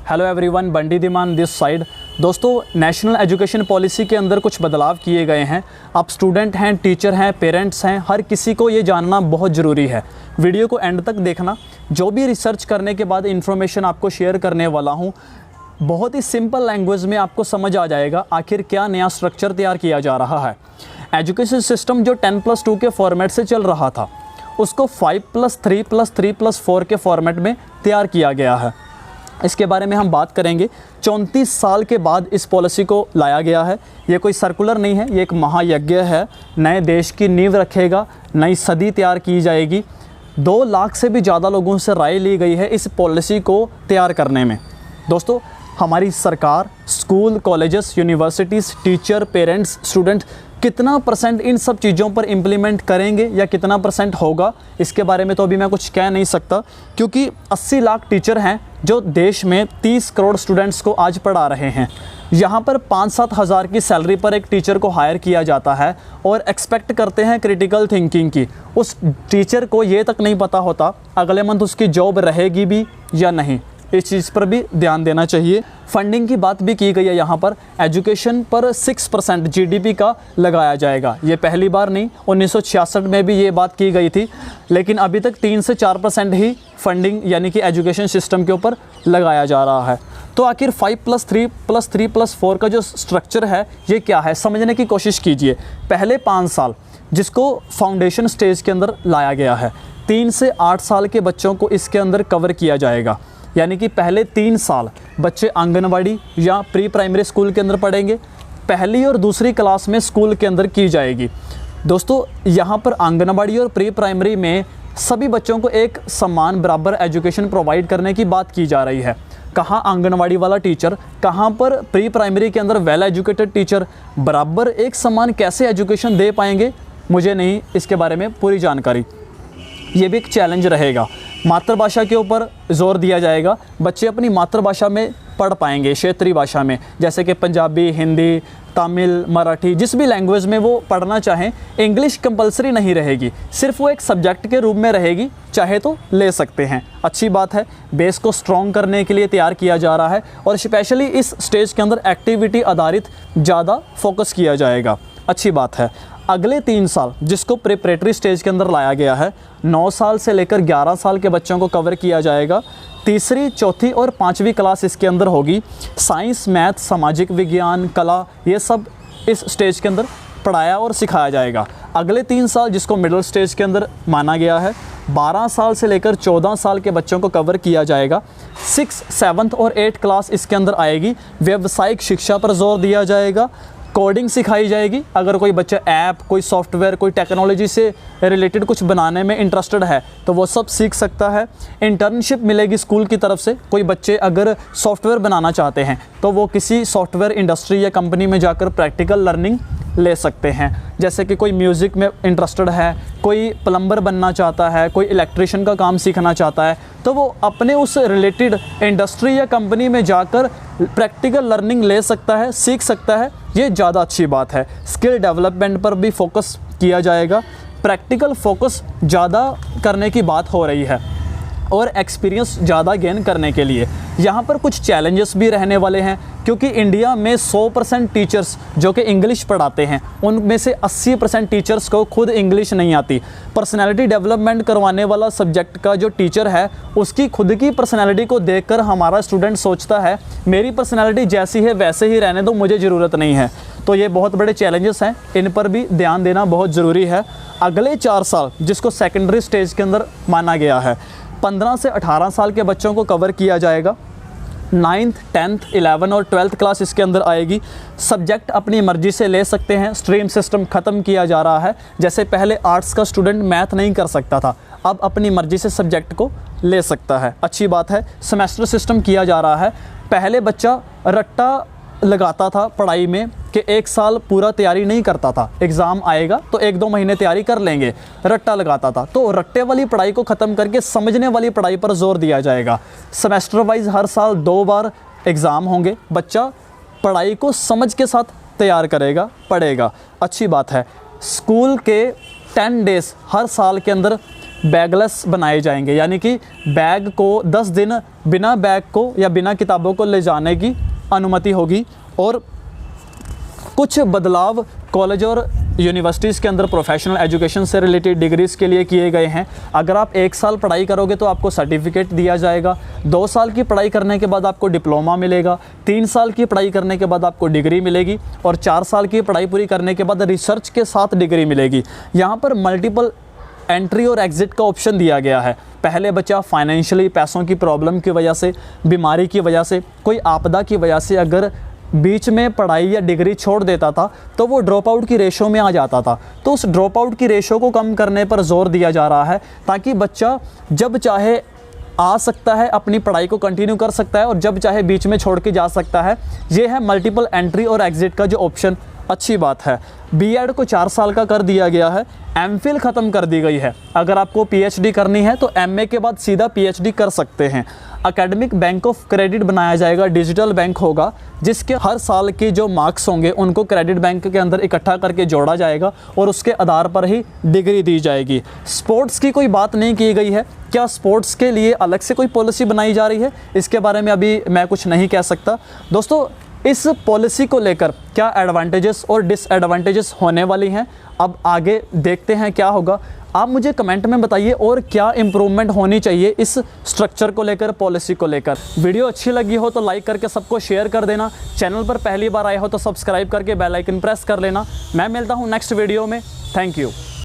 Hello everyone, बंडी दिमान this side. दोस्तों, नेशनल एजुकेशन पॉलिसी के अंदर कुछ बदलाव किए गए हैं। आप स्टूडेंट हैं, टीचर हैं, पेरेंट्स हैं, हर किसी को ये जानना बहुत ज़रूरी है। वीडियो को एंड तक देखना। जो भी रिसर्च करने के बाद इन्फॉर्मेशन आपको शेयर करने वाला हूँ, बहुत ही सिंपल लैंग्वेज में आपको समझ आ जाएगा आखिर क्या नया स्ट्रक्चर तैयार किया जा रहा है। एजुकेशन सिस्टम जो 10+2 के फॉर्मेट से चल रहा था, उसको 5+3+3+4 के फॉर्मेट में तैयार किया गया है। इसके बारे में हम बात करेंगे। 34 साल के बाद इस पॉलिसी को लाया गया है। ये कोई सर्कुलर नहीं है, ये एक महायज्ञ है। नए देश की नींव रखेगा, नई सदी तैयार की जाएगी। 2 लाख से भी ज़्यादा लोगों से राय ली गई है इस पॉलिसी को तैयार करने में। दोस्तों, हमारी सरकार, school, colleges, universities, teacher, parents, student कितना % इन सब चीज़ों पर इम्प्लीमेंट करेंगे या कितना % होगा, इसके बारे में तो अभी मैं कुछ कह नहीं सकता, क्योंकि 80 लाख टीचर हैं जो देश में 30 करोड़ स्टूडेंट्स को आज पढ़ा रहे हैं। यहाँ पर 5-7 हज़ार की सैलरी पर एक टीचर को हायर किया जाता है और एक्सपेक्ट करते हैं क्रिटिकल थिंकिंग की। उस टीचर को ये तक नहीं पता होता अगले मंथ उसकी जॉब रहेगी भी या नहीं। इस चीज़ पर भी ध्यान देना चाहिए। फंडिंग की बात भी की गई है। यहाँ पर एजुकेशन पर 6% GDP का लगाया जाएगा। ये पहली बार नहीं, 1966 में भी ये बात की गई थी, लेकिन अभी तक 3 से 4% ही फंडिंग यानी कि एजुकेशन सिस्टम के ऊपर लगाया जा रहा है। तो आखिर 5+3+3+4 का जो स्ट्रक्चर है ये क्या है, समझने की कोशिश कीजिए। पहले 5 साल जिसको फाउंडेशन स्टेज के अंदर लाया गया है, 3 से 8 साल के बच्चों को इसके अंदर कवर किया जाएगा। यानी कि पहले 3 साल बच्चे आंगनवाड़ी या प्री प्राइमरी स्कूल के अंदर पढ़ेंगे। पहली और दूसरी क्लास में स्कूल के अंदर की जाएगी। दोस्तों, यहाँ पर आंगनवाड़ी और प्री प्राइमरी में सभी बच्चों को एक समान बराबर एजुकेशन प्रोवाइड करने की बात की जा रही है। कहाँ आंगनवाड़ी वाला टीचर, कहाँ पर प्री प्राइमरी के अंदर वेल एजुकेटेड टीचर बराबर एक समान कैसे एजुकेशन दे पाएंगे, मुझे नहीं इसके बारे में पूरी जानकारी। ये भी एक चैलेंज रहेगा। मातृभाषा के ऊपर जोर दिया जाएगा। बच्चे अपनी मातृभाषा में पढ़ पाएंगे, क्षेत्रीय भाषा में, जैसे कि पंजाबी, हिंदी, तमिल, मराठी, जिस भी लैंग्वेज में वो पढ़ना चाहें। इंग्लिश कंपलसरी नहीं रहेगी, सिर्फ वो एक सब्जेक्ट के रूप में रहेगी, चाहे तो ले सकते हैं। अच्छी बात है। बेस को स्ट्रॉन्ग करने के लिए तैयार किया जा रहा है और स्पेशली इस स्टेज के अंदर एक्टिविटी आधारित ज़्यादा फोकस किया जाएगा। अच्छी बात है। अगले 3 साल जिसको प्रिपरेटरी स्टेज के अंदर लाया गया है, 9 साल से लेकर 11 साल के बच्चों को कवर किया जाएगा। तीसरी, चौथी और 5वीं क्लास इसके अंदर होगी। साइंस, मैथ, सामाजिक विज्ञान, कला, ये सब इस स्टेज के अंदर पढ़ाया और सिखाया जाएगा। अगले 3 साल जिसको मिडिल स्टेज के अंदर माना गया है, 12 साल से लेकर 14 साल के बच्चों को कवर किया जाएगा। 6, 7th और 8th क्लास इसके अंदर आएगी। व्यावसायिक शिक्षा पर जोर दिया जाएगा। कोडिंग सिखाई जाएगी। अगर कोई बच्चा ऐप, कोई सॉफ्टवेयर, कोई टेक्नोलॉजी से रिलेटेड कुछ बनाने में इंटरेस्टेड है तो वो सब सीख सकता है। इंटर्नशिप मिलेगी स्कूल की तरफ से। कोई बच्चे अगर सॉफ्टवेयर बनाना चाहते हैं तो वो किसी सॉफ्टवेयर इंडस्ट्री या कंपनी में जाकर प्रैक्टिकल लर्निंग ले सकते हैं। जैसे कि कोई म्यूज़िक में इंटरेस्टेड है, कोई प्लम्बर बनना चाहता है, कोई इलेक्ट्रिशियन का काम सीखना चाहता है, तो वो अपने उस रिलेटेड इंडस्ट्री या कंपनी में जाकर प्रैक्टिकल लर्निंग ले सकता है, सीख सकता है। ये ज़्यादा अच्छी बात है। स्किल डेवलपमेंट पर भी फोकस किया जाएगा। प्रैक्टिकल फोकस ज़्यादा करने की बात हो रही है और एक्सपीरियंस ज़्यादा गेन करने के लिए। यहाँ पर कुछ चैलेंजेस भी रहने वाले हैं, क्योंकि इंडिया में 100% टीचर्स जो कि इंग्लिश पढ़ाते हैं, उनमें से 80% टीचर्स को खुद इंग्लिश नहीं आती। पर्सनैलिटी डेवलपमेंट करवाने वाला सब्जेक्ट का जो टीचर है, उसकी खुद की पर्सनैलिटी को देखकर हमारा स्टूडेंट सोचता है मेरी पर्सनैलिटी जैसी है वैसे ही रहने दो, मुझे ज़रूरत नहीं है। तो ये बहुत बड़े चैलेंजेस हैं, इन पर भी ध्यान देना बहुत ज़रूरी है। अगले 4 साल जिसको सेकेंडरी स्टेज के अंदर माना गया है, 15 से 18 साल के बच्चों को कवर किया जाएगा। 9th, 10th, 11th और 12th क्लास इसके अंदर आएगी। सब्जेक्ट अपनी मर्ज़ी से ले सकते हैं। स्ट्रीम सिस्टम ख़त्म किया जा रहा है। जैसे पहले आर्ट्स का स्टूडेंट मैथ नहीं कर सकता था, अब अपनी मर्ज़ी से सब्जेक्ट को ले सकता है। अच्छी बात है। सेमेस्टर सिस्टम किया जा रहा है। पहले बच्चा रट्टा लगाता था पढ़ाई में कि 1 साल पूरा तैयारी नहीं करता था, एग्ज़ाम आएगा तो 1-2 महीने तैयारी कर लेंगे, रट्टा लगाता था। तो रट्टे वाली पढ़ाई को ख़त्म करके समझने वाली पढ़ाई पर जोर दिया जाएगा। सेमेस्टर वाइज हर साल 2 बार एग्ज़ाम होंगे। बच्चा पढ़ाई को समझ के साथ तैयार करेगा, पढ़ेगा। अच्छी बात है। स्कूल के 10 डेज़ हर साल के अंदर बैगलेस बनाए जाएंगे, यानी कि बैग को 10 दिन बिना बैग को या बिना किताबों को ले जाने की अनुमति होगी। और कुछ बदलाव कॉलेज और यूनिवर्सिटीज़ के अंदर प्रोफेशनल एजुकेशन से रिलेटेड डिग्रीज़ के लिए किए गए हैं। अगर आप 1 साल पढ़ाई करोगे तो आपको सर्टिफिकेट दिया जाएगा, 2 साल की पढ़ाई करने के बाद आपको डिप्लोमा मिलेगा, 3 साल की पढ़ाई करने के बाद आपको डिग्री मिलेगी और 4 साल की पढ़ाई पूरी करने के बाद रिसर्च के साथ डिग्री मिलेगी। यहाँ पर मल्टीपल एंट्री और एग्ज़िट का ऑप्शन दिया गया है। पहले बच्चा फाइनेंशियली पैसों की प्रॉब्लम की वजह से, बीमारी की वजह से, कोई आपदा की वजह से अगर बीच में पढ़ाई या डिग्री छोड़ देता था तो वो ड्रॉप आउट की रेशो में आ जाता था। तो उस ड्रॉप आउट की रेशो को कम करने पर जोर दिया जा रहा है ताकि बच्चा जब चाहे आ सकता है, अपनी पढ़ाई को कंटिन्यू कर सकता है और जब चाहे बीच में छोड़ के जा सकता है। ये है मल्टीपल एंट्री और एग्ज़िट का जो ऑप्शन, अच्छी बात है। बीएड को 4 साल का कर दिया गया है, एमफिल ख़त्म कर दी गई है। अगर आपको पीएचडी करनी है तो एमए के बाद सीधा पीएचडी कर सकते हैं। एकेडमिक बैंक ऑफ क्रेडिट बनाया जाएगा, डिजिटल बैंक होगा जिसके हर साल के जो मार्क्स होंगे उनको क्रेडिट बैंक के अंदर इकट्ठा करके जोड़ा जाएगा और उसके आधार पर ही डिग्री दी जाएगी। स्पोर्ट्स की कोई बात नहीं की गई है। क्या स्पोर्ट्स के लिए अलग से कोई पॉलिसी बनाई जा रही है, इसके बारे में अभी मैं कुछ नहीं कह सकता। दोस्तों, इस पॉलिसी को लेकर क्या एडवांटेजेस और डिसएडवांटेजेस होने वाली हैं, अब आगे देखते हैं क्या होगा। आप मुझे कमेंट में बताइए और क्या इम्प्रूवमेंट होनी चाहिए इस स्ट्रक्चर को लेकर, पॉलिसी को लेकर। वीडियो अच्छी लगी हो तो लाइक करके सबको शेयर कर देना। चैनल पर पहली बार आए हो तो सब्सक्राइब करके बेल आइकन प्रेस कर लेना। मैं मिलता हूँ नेक्स्ट वीडियो में। Thank you.